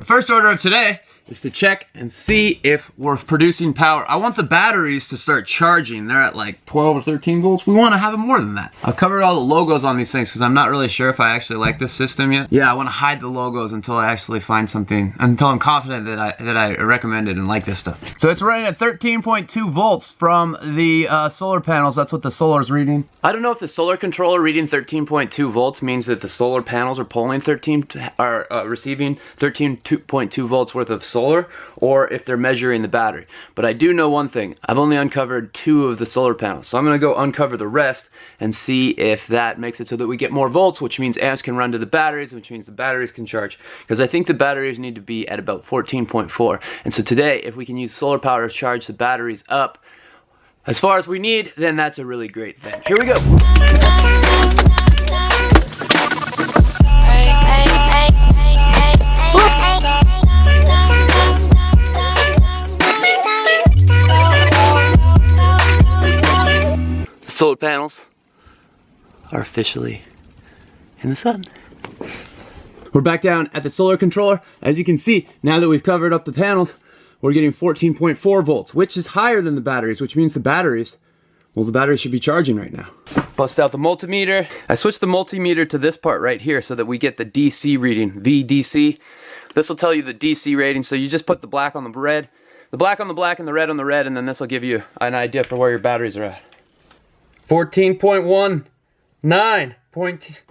First order of today is to check and see if we're producing power. I want the batteries to start charging. They're at like 12 or 13 volts. We want to have them more than that. I've covered all the logos on these things because I'm not really sure if I actually like this system yet. Yeah, I want to hide the logos until I actually find something, until I'm confident that I recommend it and like this stuff. So it's running at 13.2 volts from the solar panels. That's what the solar is reading. I don't know if the solar controller reading 13.2 volts means that the solar panels are pulling receiving 13.2 volts worth of solar, or if they're measuring the battery. But I do know one thing. I've only uncovered 2 of the solar panels. So I'm gonna go uncover the rest and see if that makes it so that we get more volts, which means amps can run to the batteries, which means the batteries can charge. Because I think the batteries need to be at about 14.4. And so today, if we can use solar power to charge the batteries up as far as we need, then that's a really great thing. Here we go. Solar panels are officially in the sun. We're back down at the solar controller. As you can see, now that we've covered up the panels, we're getting 14.4 volts, which is higher than the batteries, which means the batteries should be charging right now. Bust out the multimeter. I switched the multimeter to this part right here so that we get the DC reading, VDC. This will tell you the DC rating, so you just put the black on the red, the black on the black and the red on the red, and then this will give you an idea for where your batteries are at. 14.19.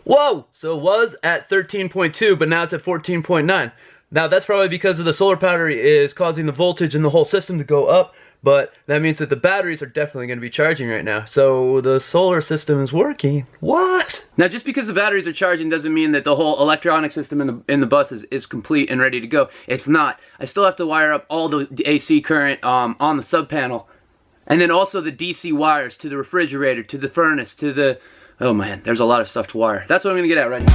Whoa! So it was at 13.2, but now it's at 14.9. Now that's probably because of the solar battery is causing the voltage in the whole system to go up, but that means that the batteries are definitely going to be charging right now. So the solar system is working. What? Now just because the batteries are charging doesn't mean that the whole electronic system in the bus is complete and ready to go. It's not. I still have to wire up all the AC current on the sub panel. And then also the DC wires to the refrigerator, to the furnace, to the... Oh man, there's a lot of stuff to wire. That's what I'm gonna get at right now.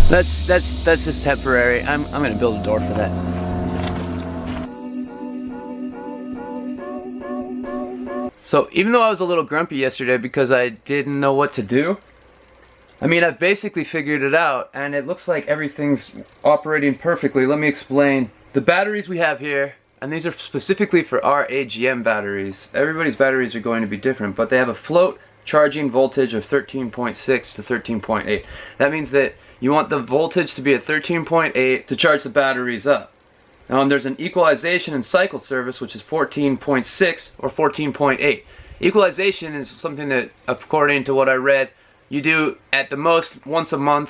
That's just temporary. I'm gonna build a door for that. So even though I was a little grumpy yesterday because I didn't know what to do, I mean, I've basically figured it out and it looks like everything's operating perfectly. Let me explain. The batteries we have here, and these are specifically for our AGM batteries. Everybody's batteries are going to be different, but they have a float charging voltage of 13.6 to 13.8. That means that you want the voltage to be at 13.8 to charge the batteries up. Now there's an equalization and cycle service, which is 14.6 or 14.8. Equalization is something that, according to what I read, you do at the most once a month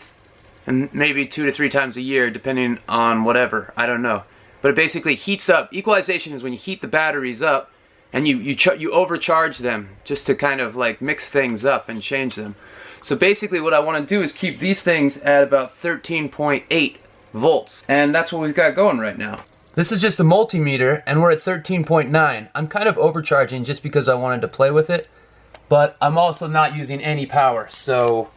and maybe 2 to 3 times a year, depending on whatever. I don't know. But it basically heats up. Equalization is when you heat the batteries up and you overcharge them just to kind of like mix things up and change them. So basically what I want to do is keep these things at about 13.8 volts. And that's what we've got going right now. This is just a multimeter and we're at 13.9. I'm kind of overcharging just because I wanted to play with it, but I'm also not using any power, so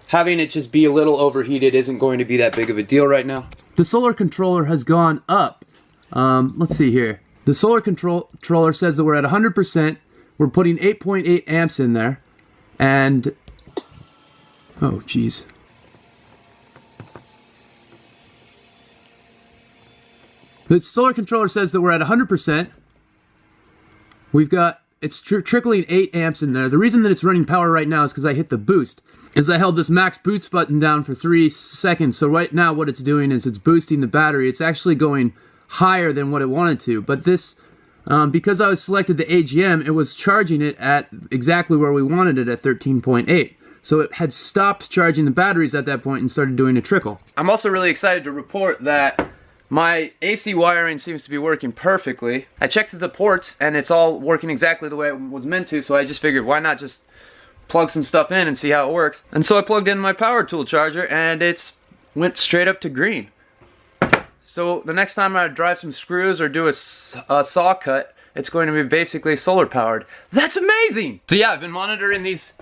having it just be a little overheated isn't going to be that big of a deal right now. The solar controller has gone up. Let's see here. The solar controller says that we're at 100%. We're putting 8.8 amps in there, and oh geez. The solar controller says that we're at 100%. We've got, it's trickling 8 amps in there. The reason that it's running power right now is because I hit the boost. As I held this max boost button down for 3 seconds. So right now what it's doing is it's boosting the battery. It's actually going higher than what it wanted to. But this, because I was selected the AGM, it was charging it at exactly where we wanted it at 13.8. So it had stopped charging the batteries at that point and started doing a trickle. I'm also really excited to report that my AC wiring seems to be working perfectly. I checked the ports and it's all working exactly the way it was meant to, so I just figured why not just plug some stuff in and see how it works. And so I plugged in my power tool charger and it's went straight up to green. So the next time I drive some screws or do a saw cut, it's going to be basically solar powered. That's amazing! So yeah, I've been monitoring these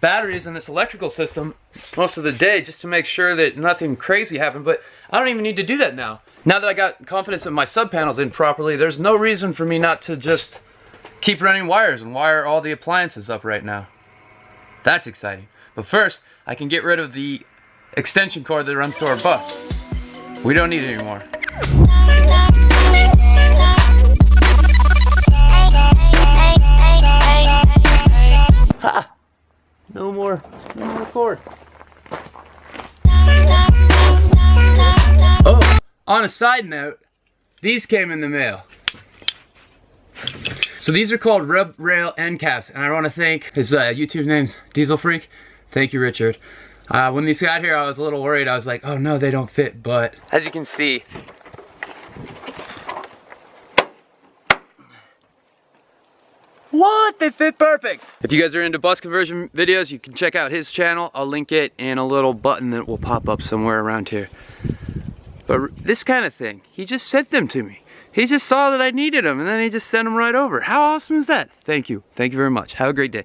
batteries in this electrical system most of the day just to make sure that nothing crazy happened, but I don't even need to do that now. Now that I got confidence that my sub panel's in properly, there's no reason for me not to just keep running wires and wire all the appliances up right now. That's exciting. But first, I can get rid of the extension cord that runs to our bus. We don't need it anymore. Ha! No more cord. Oh, on a side note, these came in the mail. So these are called rub rail end caps, and I want to thank his YouTube name's DZLFREEK. Thank you, Richard. When these got here, I was a little worried. I was like, oh no, they don't fit, but as you can see, what? They fit perfect. If you guys are into bus conversion videos, you can check out his channel. I'll link it in a little button that will pop up somewhere around here. But this kind of thing, he just sent them to me. He just saw that I needed them, and then he just sent them right over. How awesome is that? Thank you. Thank you very much. Have a great day.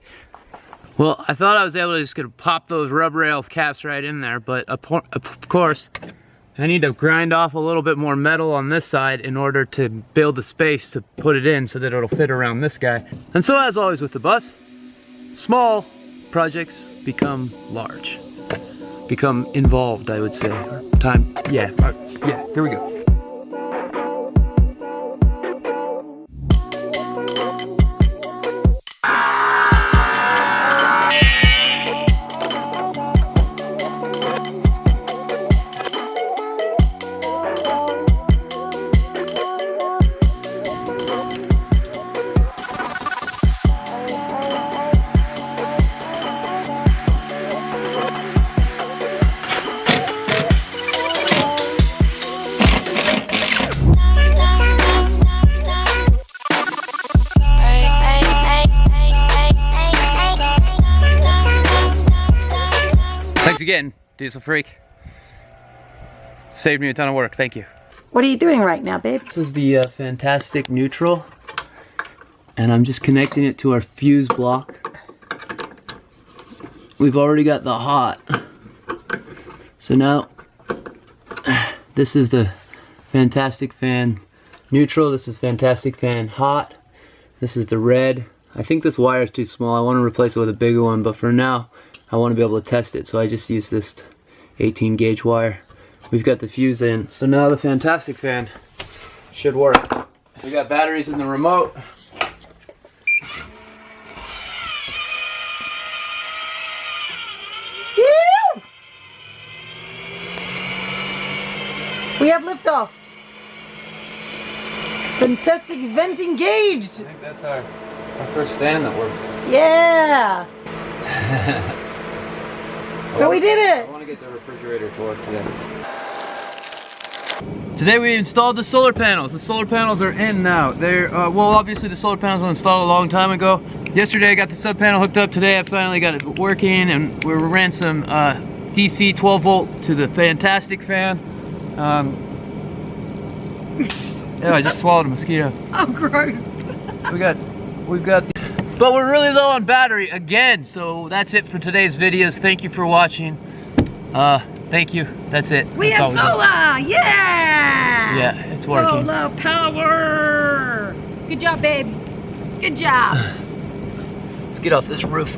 Well, I thought I was able to just pop those rub rail caps right in there, but of course, I need to grind off a little bit more metal on this side in order to build the space to put it in so that it'll fit around this guy. And so as always with the bus, small projects become large. Become involved, I would say. Yeah, here we go. Thanks again, DZLFREEK. Saved me a ton of work, thank you. What are you doing right now, babe? This is the Fantastic Neutral, and I'm just connecting it to our fuse block. We've already got the hot. So now, this is the Fantastic Fan Neutral, this is Fantastic Fan Hot, this is the red. I think this wire is too small, I want to replace it with a bigger one, but for now, I want to be able to test it, so I just use this 18 gauge wire. We've got the fuse in, so now the Fantastic Fan should work. We got batteries in the remote. Yeah! We have liftoff. Fantastic vent engaged. I think that's our first fan that works. Yeah. But we did it! I want to get the refrigerator to work today. Today we installed the solar panels. The solar panels are in now. They're, well, obviously the solar panels were installed a long time ago. Yesterday I got the sub panel hooked up. Today I finally got it working, and we ran some DC 12 volt to the Fantastic Fan. Yeah, I just swallowed a mosquito. Oh, gross. We've got but we're really low on battery again, so that's it for today's videos. Thank you for watching. Thank you. That's it. We have solar! Yeah! Yeah, it's working. Solar power! Good job, babe. Good job. Let's get off this roof.